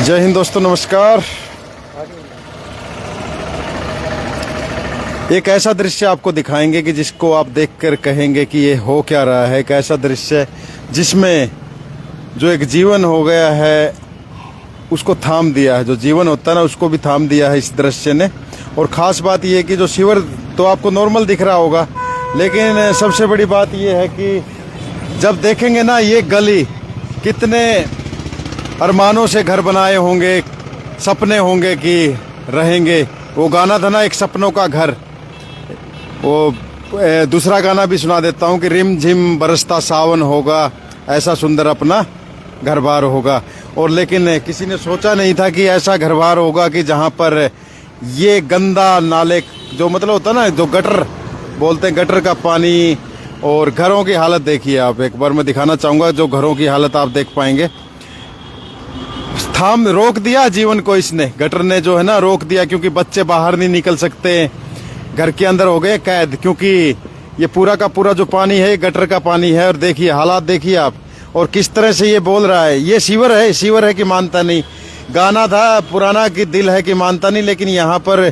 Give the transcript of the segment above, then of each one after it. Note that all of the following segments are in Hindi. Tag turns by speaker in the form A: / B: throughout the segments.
A: जय हिंद दोस्तों, नमस्कार। एक ऐसा दृश्य आपको दिखाएंगे कि जिसको आप देखकर कहेंगे कि ये हो क्या रहा है। एक ऐसा दृश्य जिसमें जो एक जीवन हो गया है उसको थाम दिया है, जो जीवन होता है ना उसको भी थाम दिया है इस दृश्य ने। और ख़ास बात ये है कि जो शिविर तो आपको नॉर्मल दिख रहा होगा, लेकिन सबसे बड़ी बात ये है कि जब देखेंगे ना ये गली, कितने अरमानों से घर बनाए होंगे, सपने होंगे कि रहेंगे। वो गाना था ना, एक सपनों का घर। वो दूसरा गाना भी सुना देता हूँ कि रिम झिम बरसता सावन होगा, ऐसा सुंदर अपना घर बार होगा। और लेकिन किसी ने सोचा नहीं था कि ऐसा घर बार होगा कि जहाँ पर ये गंदा नाले, जो मतलब होता ना, जो गटर बोलते हैं, गटर का पानी। और घरों की हालत देखिए आप, एक बार मैं दिखाना चाहूँगा जो घरों की हालत आप देख पाएंगे। रोक दिया जीवन को इसने, गटर ने जो है ना रोक दिया, क्योंकि बच्चे बाहर नहीं निकल सकते, घर के अंदर हो गए कैद, क्योंकि ये पूरा का पूरा जो पानी है गटर का पानी है। और देखिए हालात देखिए आप, और किस तरह से ये बोल रहा है ये सीवर है कि मानता नहीं। गाना था पुराना कि दिल है कि मानता नहीं, लेकिन यहाँ पर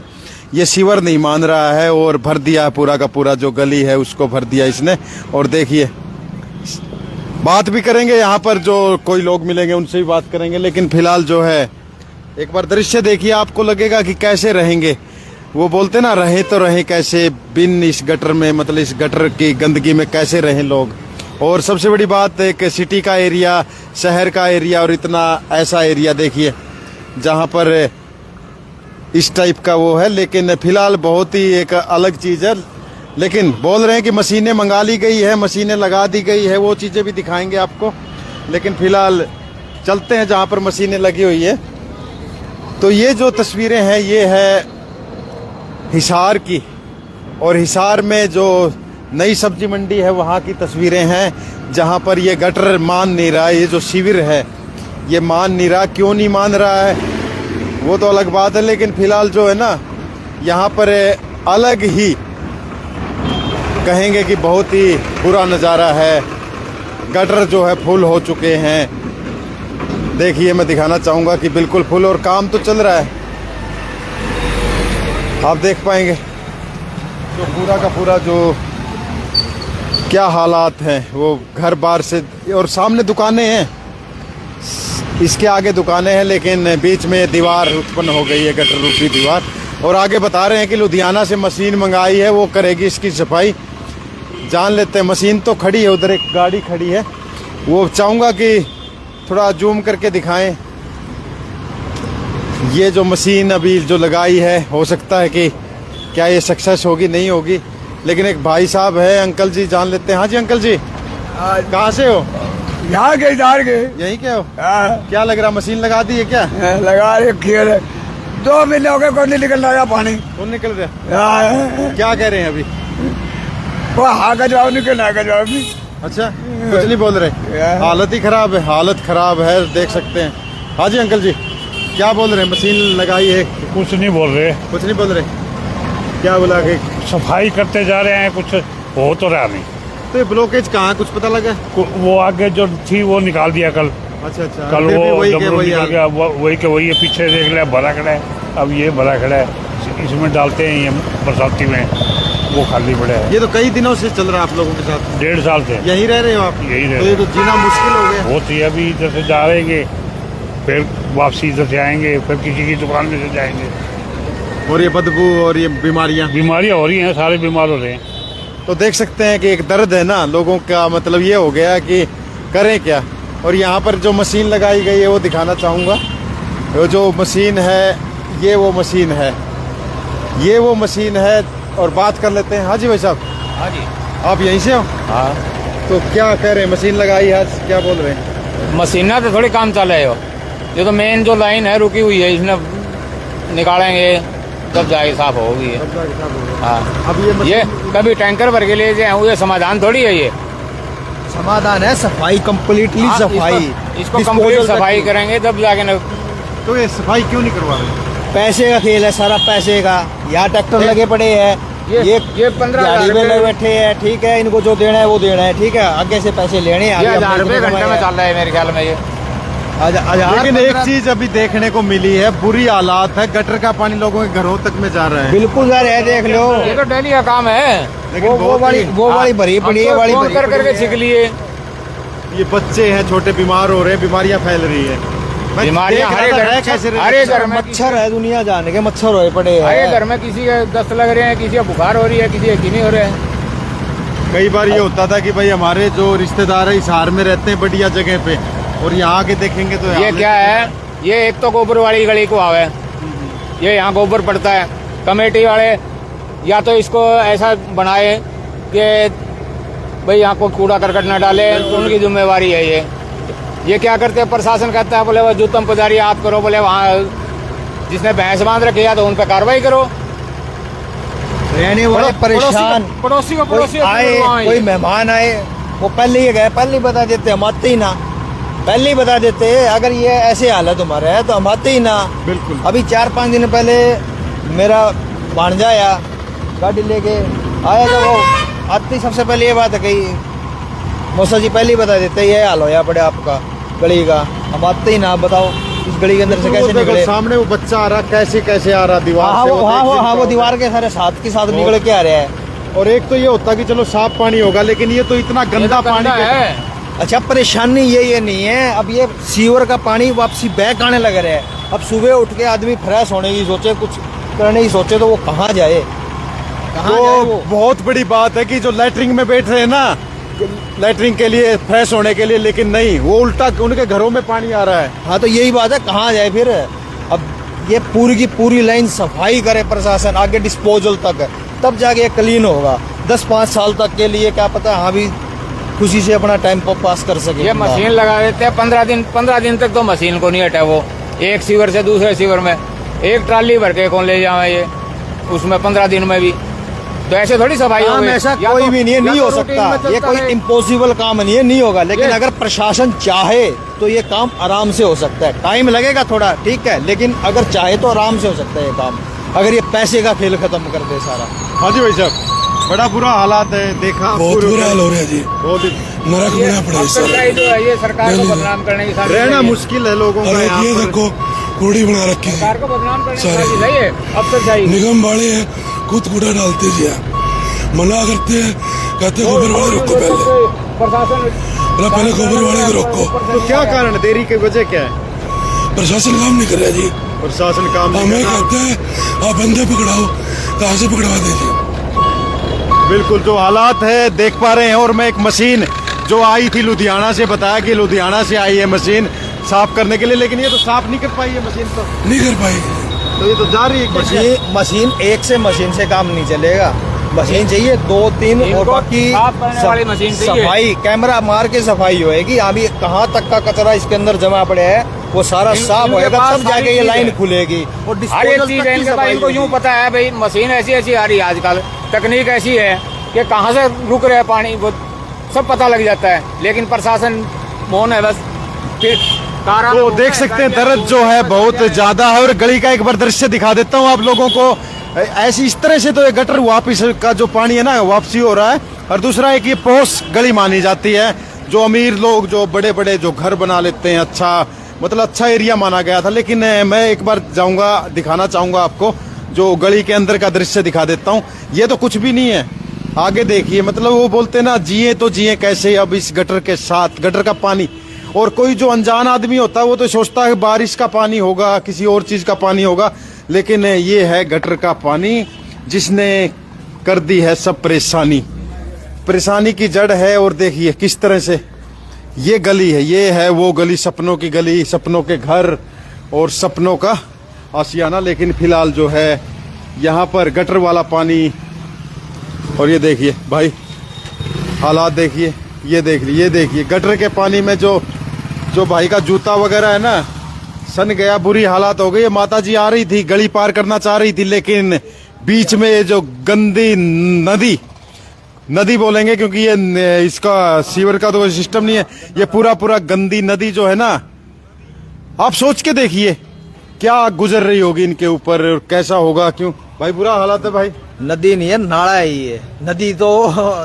A: ये सीवर नहीं मान रहा है और भर दिया पूरा का पूरा, जो गली है उसको भर दिया इसने। और देखिए बात भी करेंगे, यहाँ पर जो कोई लोग मिलेंगे उनसे भी बात करेंगे, लेकिन फिलहाल जो है एक बार दृश्य देखिए, आपको लगेगा कि कैसे रहेंगे। वो बोलते ना, रहे तो रहे कैसे बिन इस गटर में, मतलब इस गटर की गंदगी में कैसे रहें लोग। और सबसे बड़ी बात, एक सिटी का एरिया, शहर का एरिया, और इतना ऐसा एरिया देखिए जहाँ पर इस टाइप का वो है। लेकिन फिलहाल बहुत ही एक अलग चीज़ है। लेकिन बोल रहे हैं कि मशीनें मंगा ली गई है, मशीनें लगा दी गई है, वो चीज़ें भी दिखाएंगे आपको। लेकिन फिलहाल चलते हैं जहाँ पर मशीनें लगी हुई है। तो ये जो तस्वीरें हैं ये है हिसार की, और हिसार में जो नई सब्जी मंडी है वहाँ की तस्वीरें हैं, जहाँ पर ये गटर मान नहीं रहा है। ये जो शिविर है ये मान नहीं रहा। क्यों नहीं मान रहा है वो तो अलग बात है, लेकिन फिलहाल जो है ना यहाँ पर अलग ही कहेंगे कि बहुत ही बुरा नज़ारा है। गटर जो है फुल हो चुके हैं। देखिए मैं दिखाना चाहूँगा कि बिल्कुल फुल, और काम तो चल रहा है, आप देख पाएंगे तो पूरा का पूरा जो क्या हालात हैं वो घर बार से। और सामने दुकानें हैं, इसके आगे दुकानें हैं, लेकिन बीच में दीवार उत्पन्न हो गई है, गटर रूपी दीवार। और आगे बता रहे हैं कि लुधियाना से मशीन मंगाई है, वो करेगी इसकी सफाई। जान लेते हैं, मशीन तो खड़ी है, उधर एक गाड़ी खड़ी है, वो चाहूँगा कि थोड़ा जूम करके दिखाएं। ये जो मशीन अभी जो लगाई है, हो सकता है कि क्या ये सक्सेस होगी नहीं होगी। लेकिन एक भाई साहब है, अंकल जी, जान लेते हैं। हाँ जी अंकल जी, कहाँ से हो?
B: यहाँ के इधर के
A: यहीं के हो? क्या लग रहा, मशीन लगा दी है क्या?
B: लगा रखी 2 महीने हो गए, कोई नहीं निकल रहा पानी।
A: कौन निकल रहा? क्या कह रहे हैं अभी?
B: वो हाँ का जवाब निकल, ना का जवाब नहीं।
A: अच्छा, कुछ नहीं बोल रहे? हालत ही खराब है, हालत खराब है, देख सकते हैं। हाँ जी अंकल जी, क्या बोल रहे हैं? मशीन लगाई है?
C: कुछ नहीं बोल रहे।
A: कुछ नहीं बोल रहे? क्या बोला कि
C: सफाई करते जा रहे हैं, कुछ हो तो रहा नहीं।
A: तो ये ब्लॉकेज कहाँ, कुछ पता लगा?
C: वो आगे जो थी वो निकाल दिया कल।
A: अच्छा,
C: कल वो
A: वही
C: निकल गया, वही के वही है। पीछे देख लिया भरा खड़ा है, अब ये भरा खड़ा है, इसमें डालते हैं ये बरसाती में, वो खाली पड़ा है।
A: ये तो कई दिनों से चल रहा है आप लोगों के साथ?
C: 1.5 साल से
A: यहीं रह रहे हो आप?
C: यही रह
A: तो ये तो जीना मुश्किल हो गया।
C: होती है, अभी इधर से जा रहेंगे, फिर वापसी इधर से आएंगे, फिर किसी की दुकान में से जाएंगे।
A: और ये बदबू और ये बीमारियां
C: हो रही हैं, सारे बीमार हो रहे हैं।
A: तो देख सकते हैं कि एक दर्द है ना लोगों का, मतलब ये हो गया कि करें क्या। और यहाँ पर जो मशीन लगाई गई है वो दिखाना चाहूँगा। वो जो मशीन है ये वो मशीन है, ये वो मशीन है। और बात कर लेते हैं। हाँ जी भाई साहब।
D: हाँ जी,
A: आप यहीं से हो?
D: हाँ।
A: तो क्या कह रहे हैं, मशीन लगाई है, क्या बोल रहे हैं?
D: मशीना तो थोड़ी काम चल रहा है। ये तो मेन जो लाइन है रुकी हुई है, इसमें निकालेंगे तब जाके साफ होगी। हाँ,
A: अब
D: ये कभी टैंकर भर के ले जाए, ये समाधान थोड़ी है। ये
B: समाधान है सफाई, कम्प्लीटली
D: हाँ,
B: सफाई।
D: इसको कंप्लीट सफाई करेंगे तब जाके न।
A: तो ये सफाई क्यों नहीं करवा रहे?
B: पैसे का खेल है सारा, पैसे का। यहाँ ट्रैक्टर लगे पड़े हैं,
D: ये 15,000
B: में लगे बैठे हैं, ठीक है। इनको जो देना है वो देना है, ठीक है। आगे से पैसे लेने हैं,
D: 1000 रुपये घंटे में चल रहा है मेरे ख्याल में। ये
A: लेकिन एक चीज अभी देखने को मिली है, बुरी हालात है, गटर का पानी लोगों के घरों तक में जा रहा है।
B: बिल्कुल जा रहे हैं, देख लो।
D: ये तो डेली का काम है।
A: लेकिन
B: वो वाली भरी पड़ी है, वाली
D: फोन
B: भरी
D: कर
B: पड़ी
D: करके
B: है।
D: सीख लिए।
A: ये बच्चे हैं छोटे, बीमार हो रहे हैं, बीमारियां फैल रही है। मैं
D: बीमारियां
A: देख
D: हरे
A: रहा था,
D: घर
A: है कैसे
D: हरे घर में
B: मच्छर है, दुनिया जाने के मच्छर होए पड़े
D: हरे
B: हैं।
D: घर में किसी के दस्त लग रहे हैं, किसी का बुखार हो रही है, किसी के कीमी हो रहे हैं।
A: कई बार ये होता था कि भाई हमारे जो रिश्तेदार है हिसार में रहते हैं बढ़िया जगह पे, और यहाँ आके देखेंगे तो
D: ये क्या है, ये एक तो गोबर वाली गली को आवे, ये यहाँ गोबर पड़ता है। कमेटी वाले या तो इसको ऐसा बनाए कि भाई यहाँ को कूड़ा करकट न डाले, उनकी जिम्मेवारी है ये क्या करते हैं, प्रशासन कहता है बोले वो जूतम पुजारी आप करो, बोले वहाँ जिसने भैंस बांध रखी है तो उन पर कार्रवाई करो।
B: रहने वाले परेशान,
D: पड़ोसी को
B: कोई आए, कोई मेहमान आए, वो पहले ही गए, पहले ही बता देते हम आते ही ना, पहले ही बता देते अगर ये ऐसे हालत हमारे है तो हम आते ही ना।
A: बिल्कुल।
B: अभी 4-5 दिन पहले मेरा भांजा आया, गाड़ी लेके आया, तो वो आती सबसे पहले ये बात है कही मौसा जी पहले ही बता देते ये हाल होया पड़े आपका गली का, हम आते ही ना। बताओ इस गली के अंदर से कैसे निकले।
A: सामने वो बच्चा आ रहा, कैसे आ रहा दीवार से,
B: वो दीवार के सारे साथ के साथ निकल के आ रहे हैं।
A: और एक तो ये होता कि चलो साफ पानी होगा, लेकिन ये तो इतना गंदा पानी
D: है।
B: अच्छा परेशानी ये नहीं है, अब ये सीवर का पानी वापसी बैक आने लग रहा है। अब सुबह उठ के आदमी फ्रेश होने की सोचे, कुछ करने की सोचे, तो वो कहाँ जाए, कहाँ जाए
A: तो
B: वो?
A: बहुत बड़ी बात है कि जो लैटरिन में बैठ रहे हैं ना, लैटरिन के लिए, फ्रेश होने के लिए, लेकिन नहीं, वो उल्टा उनके घरों में पानी आ रहा है।
B: हाँ तो यही बात है, कहाँ जाए फिर। अब ये पूरी की पूरी लाइन सफाई करे प्रशासन आगे डिस्पोजल तक, तब जाके ये क्लीन होगा। 10-5 साल तक के लिए क्या पता, हाँ भी खुशी से अपना टाइम पास कर सके।
D: ये मशीन लगा देते हैं 15 दिन तक तो मशीन को नहीं हटा वो, एक सीवर से दूसरे सीवर में एक ट्राली भर के कौन ले जावे ये, उसमें 15 दिन में भी। तो ऐसे थोड़ी सफाई
B: काम
D: होगी।
B: ऐसा
D: या
B: कोई
D: तो-
B: भी नहीं है,
D: या
B: नहीं
D: तो
B: हो
D: रूटीन
B: सकता,
D: में
B: ये
D: चलता
B: कोई
D: है।
B: इम्पॉसिबल काम नहीं है, नहीं होगा। लेकिन
D: ये-
B: अगर प्रशासन चाहे तो ये काम आराम से हो सकता है। टाइम लगेगा थोड़ा, ठीक है, लेकिन अगर चाहे तो आराम से हो सकता है ये काम, अगर ये पैसे का खेल खत्म कर दे सारा।
A: हाँ जी भाई साहब, बड़ा बुरा हालात है, देखा
E: बहुत बुरा हाल हो रहा है जी,
A: बहुत ही
E: नरक बना पड़ा है सर।
D: अफसरशाही जो है ये सरकार को बदनाम करने की साजिश
A: रहना
D: है ये।
A: मुश्किल है लोगों का
E: और
A: यहाँ
E: ये
A: पर।
E: देखो कूड़ी बना रखी है,
D: सरकार को बदनाम करने की
E: सारे।
D: साजिश है ये अफसरशाही।
E: निगम वाले हैं खुद कूड़ा डालते जी हैं, मना करते हैं, कहते हैं गोबर वाले रोको,
D: प्रशासन
E: पहले गोबर वाले को रोको।
A: तो क्या कारण, देरी की वजह क्या है?
E: प्रशासन काम नहीं कर रहा जी,
A: प्रशासन काम नहीं
E: हमें
A: कर रहा।
E: कहते हैं आप बंदे पकड़ाओ, कहाँ से पकड़वा दीजिए।
A: बिल्कुल जो हालात है देख पा रहे हैं। और मैं एक मशीन जो आई थी लुधियाना से, बताया कि लुधियाना से आई है मशीन साफ करने के लिए, लेकिन ये तो साफ नहीं कर पाई है मशीन, तो
E: नहीं कर पाएगी।
A: तो ये तो जा रही है कैसे?
B: मशीन एक से मशीन से काम नहीं चलेगा, मशीन चाहिए 2-3 और
D: इनको
B: बाकी
D: साफ करने वाली मशीन चाहिए।
B: सफाई कैमरा मार के सफाई होएगी। अभी कहाँ तक का कचरा इसके अंदर जमा पड़े है वो सारा साफ
D: इनके
B: होएगा,
D: पास
B: तब जाके
D: सारी
B: ये
D: चीज़
B: लाइन
D: है।
B: खुलेगी और
D: हर एक
B: disposal
D: चीज
B: तक
D: है
B: की
D: इनके पास,
B: सफाई
D: इनको यूं
B: होगी।
D: पता है भाई मशीन ऐसी आ रही है आजकल, तकनीक ऐसी है कि कहाँ से रुक रहे हैं पानी, वो सब पता लग जाता है। लेकिन प्रशासन मौन है बस। फिर
A: तो देख सकते हैं दर्द जो है बहुत ज्यादा है। और गली का एक बार दृश्य दिखा देता हूँ आप लोगों को। ऐसी इस तरह से तो ये गटर वापस का जो पानी है ना वापसी हो रहा है। और दूसरा एक ये पोस गली मानी जाती है, जो अमीर लोग जो बड़े बड़े जो घर बना लेते हैं, अच्छा मतलब अच्छा एरिया माना गया था। लेकिन मैं एक बार जाऊंगा, दिखाना चाहूंगा आपको, जो गली के अंदर का दृश्य दिखा देता हूँ। ये तो कुछ भी नहीं है, आगे देखिए। मतलब वो बोलते हैं ना, जिए तो जिए कैसे अब इस गटर के साथ, गटर का पानी। और कोई जो अनजान आदमी होता है वो तो सोचता है बारिश का पानी होगा, किसी और चीज का पानी होगा, लेकिन ये है गटर का पानी जिसने कर दी है सब परेशानी। परेशानी की जड़ है। और देखिए किस तरह से ये गली है, ये है वो गली, सपनों की गली, सपनों के घर और सपनों का आशियाना। लेकिन फिलहाल जो है यहाँ पर गटर वाला पानी। और ये देखिए भाई हालात देखिए, ये देखिए गटर के पानी में जो भाई का जूता वगैरह है ना सन गया, बुरी हालात हो गई। ये माता जी आ रही थी, गली पार करना चाह रही थी, लेकिन बीच में ये जो गंदी नदी बोलेंगे क्योंकि ये इसका सीवर का तो कोई सिस्टम नहीं है, ये पूरा गंदी नदी जो है ना, आप सोच के देखिए क्या गुजर रही होगी इनके ऊपर और कैसा होगा। क्यों भाई बुरा हालात है भाई।
B: नदी नहीं है, नाला है ये। नदी तो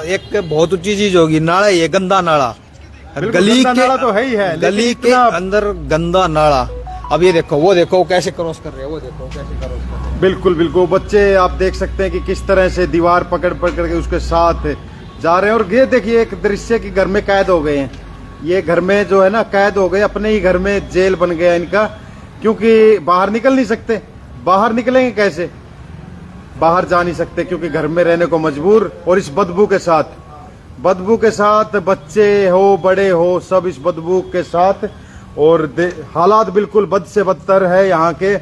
B: एक बहुत ऊंची चीज होगी, नाला ही है, गंदा नाला।
A: बिल्कुल,
B: गली
A: गंदा
B: के
A: नाला तो है ही है, लेकिन
B: गली के
A: इतना-
B: अंदर गंदा नाला। अब ये देखो, वो देखो कैसे क्रॉस कर रहे हैं, वो देखो कैसे क्रॉस कर रहे हैं।
A: बिल्कुल बिल्कुल, बच्चे आप देख सकते हैं कि किस तरह से दीवार पकड़ पकड़ के उसके साथ जा रहे हैं। और ये देखिए एक दृश्य कि घर में कैद हो गए हैं, ये घर में जो है ना कैद हो गए, अपने ही घर में जेल बन गया इनका, क्योंकि बाहर निकल नहीं सकते। बाहर निकलेंगे कैसे, बाहर जा नहीं सकते क्योंकि घर में रहने को मजबूर। और इस बदबू के साथ बच्चे हो बड़े हो सब इस बदबू के साथ। और हालात बिल्कुल बद से बदतर है यहाँ के।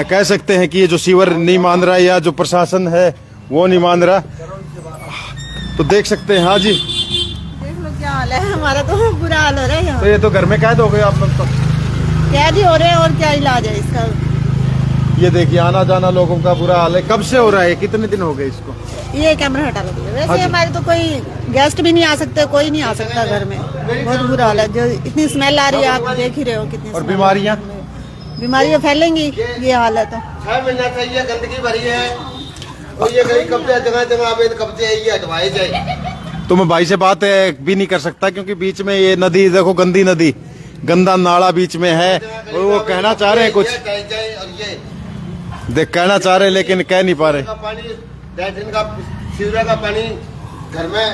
A: कह सकते हैं कि ये जो सीवर नहीं मान रहा या जो प्रशासन है वो नहीं मान रहा, तो देख सकते हैं। हाँ जी,
F: देख लो क्या हाल है, हमारा तो बुरा हाल हो रहा है यहाँ।
A: तो ये तो घर में कैद हो गए आप लोग तो।
F: कैद ही हो रहे हैं और क्या इलाज है इसका।
A: ये देखिए आना जाना लोगों का बुरा हाल है। कब से हो रहा है, कितने दिन हो गए इसको?
F: ये कैमरा हटा लो।
A: हाँ
F: वैसे
A: जी।
F: हमारे तो कोई गेस्ट भी नहीं आ सकते, कोई नहीं आ सकता घर में। बहुत बुरा हाल है, जो इतनी स्मेल आ रही है आप देख ही रहे हो कितनी।
A: और
F: smell
A: बीमारियां?
F: बीमारियां फैलेंगी, ये हाल है तो।
B: 6 महीना से ये गंदगी भरी है और ये गली कब्जे जगह जगह अवैध कब्जे है, ये हटवाए जाए।
A: तो मैं भाई से बात भी नहीं कर सकता क्योंकि बीच में ये नदी देखो, गंदी नदी, गंदा नाला बीच में है। और वो कहना चाह रहे हैं कुछ, देख कहना चाह रहे हैं लेकिन कह नहीं पा रहे।
B: पानी लैट्रिन का सीवरेज का पानी घर में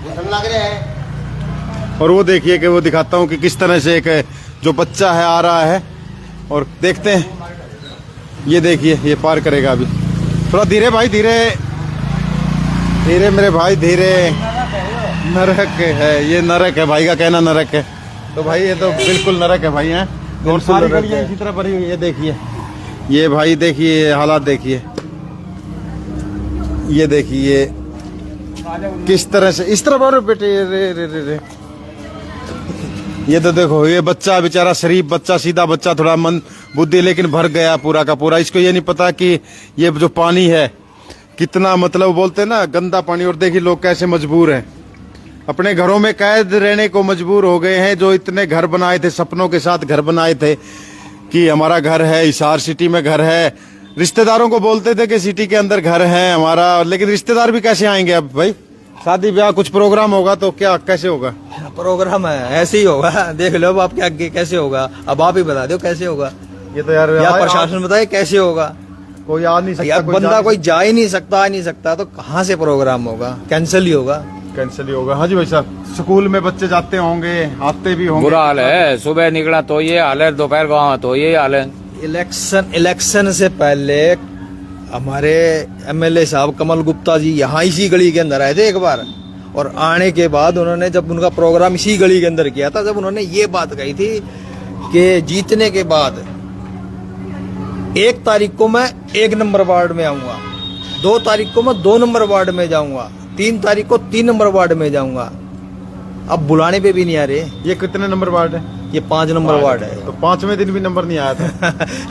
B: घुसने लग रहा है।
A: और वो देखिए कि वो दिखाता हूँ कि किस तरह से एक जो बच्चा है आ रहा है और देखते हैं। ये देखिए ये पार करेगा अभी, थोड़ा धीरे भाई, धीरे धीरे मेरे भाई धीरे। नरक है, ये नरक है, भाई का कहना नरक है। तो भाई ये तो बिल्कुल नरक है भाई हैं। और सारी गलियां इसी तरह भरी हुई है। देखिए ये भाई, देखिए हालात देखिए, ये देखिए किस तरह से इस तरह। और बेटे रे रे रे रे, ये तो देखो ये बच्चा बेचारा, शरीफ बच्चा, सीधा बच्चा, थोड़ा मन बुद्धि लेकिन भर गया पूरा का पूरा। इसको ये नहीं पता कि ये जो पानी है कितना, मतलब बोलते हैं ना गंदा पानी। और देखिए लोग कैसे मजबूर हैं, अपने घरों में कैद रहने को मजबूर हो गए हैं। जो इतने घर बनाए थे, सपनों के साथ घर बनाए थे कि हमारा घर है, हिसार सिटी में घर है। रिश्तेदारों को बोलते थे कि सिटी के अंदर घर है हमारा, लेकिन रिश्तेदार भी कैसे आएंगे अब भाई? शादी ब्याह कुछ प्रोग्राम होगा तो क्या कैसे होगा?
B: प्रोग्राम है ऐसे ही होगा, देख लो अब आपके आगे कैसे होगा। अब आप ही बता दो कैसे होगा,
A: ये तो यार
B: या प्रशासन बताए कैसे होगा।
A: कोई आ नहीं सकता,
B: यार बंदा कोई जा ही नहीं सकता, आ नहीं सकता, तो कहाँ से प्रोग्राम होगा? कैंसिल ही होगा,
A: कैंसिल ही होगा। हाँ जी भाई साहब, स्कूल में बच्चे जाते होंगे, आते भी होंगे।
D: बुरा हाल है, सुबह निकला तो ये हाल है, दोपहर को आवा तो ये हाल है।
B: इलेक्शन से पहले हमारे एमएलए साहब कमल गुप्ता जी यहाँ इसी गली के अंदर आए थे एक बार, और आने के बाद उन्होंने जब उनका प्रोग्राम इसी गली के अंदर किया था, जब उन्होंने ये बात कही थी कि जीतने के बाद 1 तारीख को मैं 1 नंबर वार्ड में आऊंगा, 2 तारीख को मैं 2 नंबर वार्ड में जाऊंगा, 3 तारीख को 3 नंबर वार्ड में जाऊंगा। अब बुलाने पे भी नहीं आ रहे।
A: ये कितने नंबर वार्ड है?
B: ये 5 नंबर वार्ड है।
A: तो 5वें दिन भी नंबर नहीं आया था।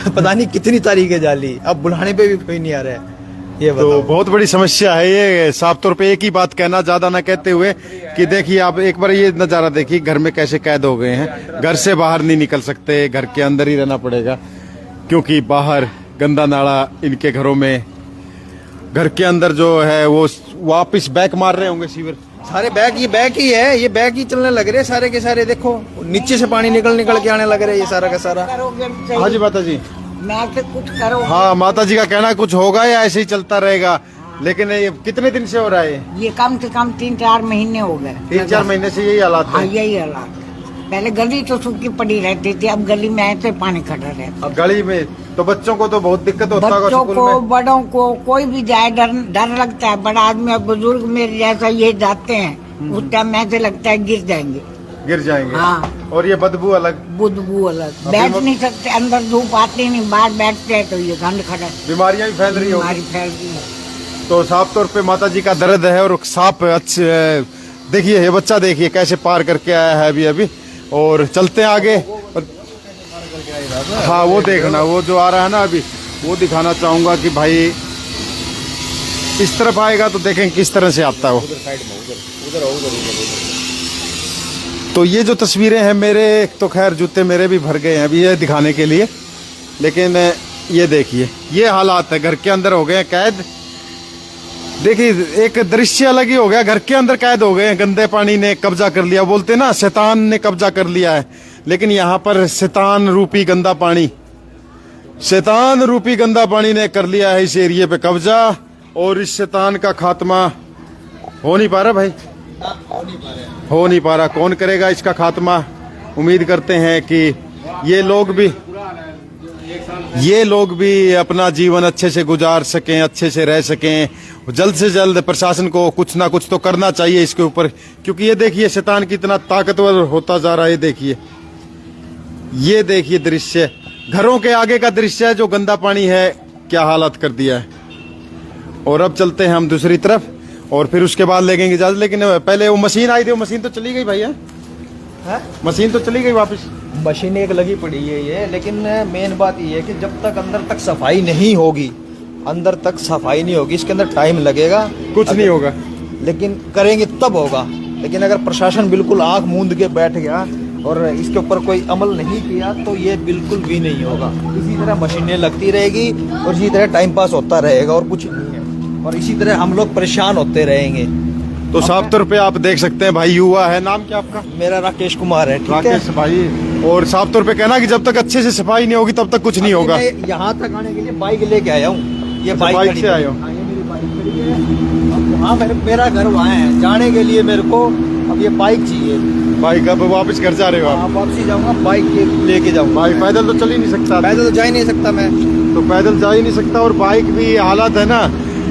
B: पता नहीं कितनी तारीखें जाली, अब बुलाने पे भी कोई नहीं आ रहा है। ये
A: तो
B: बताओ।
A: बहुत बड़ी समस्या है ये। साफ तौर पे एक ही बात कहना, ज्यादा ना कहते हुए, कि देखिए आप एक बार ये नजारा देखिए, घर में कैसे कैद हो गए हैं। घर से बाहर नहीं निकल सकते, घर के अंदर ही रहना पड़ेगा क्योंकि बाहर गंदा नाला इनके घरों में। घर के अंदर जो है वो वापिस बैक मार रहे होंगे सीवर।
B: सारे बैग, ये बैग ही है, ये बैग ही चलने लग रहे हैं सारे के सारे। देखो नीचे से पानी निकल के आने लग रहा है ये सारा का सारा।
A: हाँ जी माता जी।
F: मैं तो कुछ करो।
A: हाँ माता जी का कहना कुछ होगा या ऐसे ही चलता रहेगा। लेकिन ये कितने दिन से हो रहा है?
G: ये कम से कम 3-4 महीने हो गए।
A: 3-4 महीने से यही हालात
G: हाँ
A: है।
G: यही हालात। पहले गली तो सूखी पड़ी रहती थी, अब गली में ऐसे पानी खड़ा रहता।
A: अब गली में तो बच्चों को तो बहुत दिक्कत होता होगा
G: बच्चों
A: स्कूल
G: को,
A: में।
G: बड़ों को, कोई भी जाए डर लगता है। बड़ा आदमी और बुजुर्ग मेरे जैसा ये जाते हैं, उस टाइम में ऐसे लगता है गिर जाएंगे,
A: गिर जाएंगे।
G: हाँ।
A: और ये बदबू अलग,
G: बुदबू अलग। बैठ नहीं सकते, अंदर धूप आती नहीं, बाहर बैठते हैं तो ये गंद खड़ा,
A: बीमारियां भी फैल रही होगी।
G: बीमारी फैल रही है।
A: तो साफ तौर पे माता जी का दर्द है। और साफ अच्छे देखिए ये बच्चा देखिए कैसे पार करके आया है अभी अभी। और चलते हैं आगे। हाँ वो देखना, वो जो आ रहा है ना अभी, वो दिखाना चाहूंगा कि भाई इस तरफ आएगा तो देखें किस तरह से आता हो। तो ये जो तस्वीरें हैं मेरे, तो खैर जूते मेरे भी भर गए हैं अभी ये दिखाने के लिए, लेकिन ये देखिए ये हालात है। घर के अंदर हो गए हैं कैद देखिए एक दृश्य अलग ही हो गया, घर के अंदर कैद हो गए हैं, गंदे पानी ने कब्जा कर लिया, बोलते ना शैतान ने कब्जा कर लिया है, लेकिन यहाँ पर शैतान रूपी गंदा पानी, शैतान रूपी गंदा पानी ने कर लिया है इस एरिया पे कब्जा, और इस शैतान का खात्मा हो नहीं पा रहा भाई, हो नहीं पा रहा। कौन करेगा इसका खात्मा? उम्मीद करते हैं कि ये लोग भी अपना जीवन अच्छे से गुजार सकें, अच्छे से रह सकें। जल्द से जल्द प्रशासन को कुछ ना कुछ तो करना चाहिए इसके ऊपर, क्योंकि ये देखिए शैतान कितना ताकतवर होता जा रहा है। ये देखिए दृश्य, घरों के आगे का दृश्य है, जो गंदा पानी है क्या हालत कर दिया है। और अब चलते हैं हम दूसरी तरफ, और फिर उसके बाद लेंगे इजाजत। लेकिन पहले वो मशीन आई थी, वो मशीन तो चली गई भैया, मशीन तो चली गई वापस।
B: मशीन एक लगी पड़ी है ये, लेकिन मेन बात ये है कि जब तक अंदर तक सफाई नहीं होगी, अंदर तक सफाई नहीं होगी, इसके अंदर टाइम लगेगा,
A: कुछ नहीं होगा,
B: लेकिन करेंगे तब होगा। लेकिन अगर प्रशासन बिल्कुल आंख मूंद के बैठ गया और इसके ऊपर कोई अमल नहीं किया तो ये बिल्कुल भी नहीं होगा। इसी तरह मशीनें लगती रहेगी और इसी तरह टाइम पास होता रहेगा और कुछ नहीं है, और इसी तरह हम लोग परेशान होते रहेंगे।
A: तो साफ तौर पे आप देख सकते हैं भाई, युवा है, नाम क्या आपका?
B: मेरा राकेश कुमार है, ठीक है
A: राकेश भाई। और साफ तौर पे कहना कि जब तक अच्छे से सफाई नहीं होगी तब तक कुछ नहीं होगा।
B: मैं यहाँ तक आने के लिए बाइक लेके आया हूँ, ये
A: बाइक
B: खड़ी
A: से
B: है।
A: आए हो?
B: हाँ, ये मेरी बाइक खड़ी है। अब वहाँ मेरा घर वहाँ है, जाने के लिए मेरे को अब ये बाइक चाहिए।
A: बाइक अब वापस घर जा रहे हो आप?
B: आप वापसी जाऊंगा, बाइक लेके जाऊंगा।
A: भाई पैदल तो चल ही नहीं सकता,
B: पैदल तो जा ही नहीं सकता मैं,
A: तो पैदल जा ही नहीं सकता। और बाइक भी हालत है ना,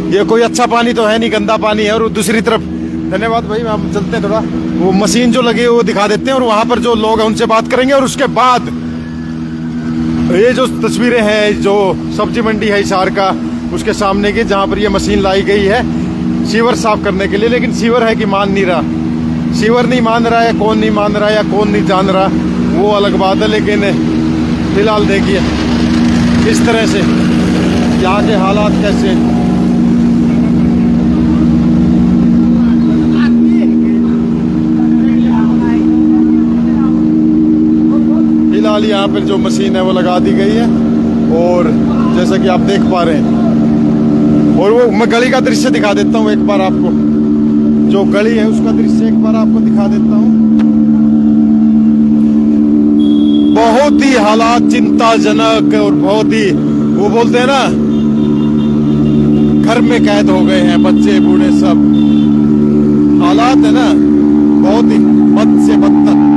A: ये कोई अच्छा पानी तो है नहीं, गंदा पानी है। और दूसरी तरफ धन्यवाद भाई, हम चलते हैं थोड़ा, वो मशीन जो लगी है वो दिखा देते हैं, और वहां पर जो लोग हैं उनसे बात करेंगे। और उसके बाद ये जो तस्वीरें हैं, जो सब्जी मंडी है हिसार का, उसके सामने की, जहां पर ये मशीन लाई गई है सीवर साफ करने के लिए। लेकिन सीवर है कि मान नहीं रहा, सीवर नहीं मान रहा है, कौन नहीं मान रहा है या कौन नहीं जान रहा, वो अलग बात है। लेकिन फिलहाल देखिए इस तरह से यहाँ के हालात कैसे। फिलहाल यहाँ पर जो मशीन है वो लगा दी गई है, और जैसा कि आप देख पा रहे हैं, और वो मैं गली का दृश्य दिखा देता हूँ एक बार आपको, जो गली है उसका दृश्य एक बार आपको दिखा देता हूँ। बहुत ही हालात चिंताजनक, और बहुत ही, वो बोलते हैं ना, घर में कैद हो गए हैं बच्चे बूढ़े सब। हालात है ना बहुत ही बद से बदतर।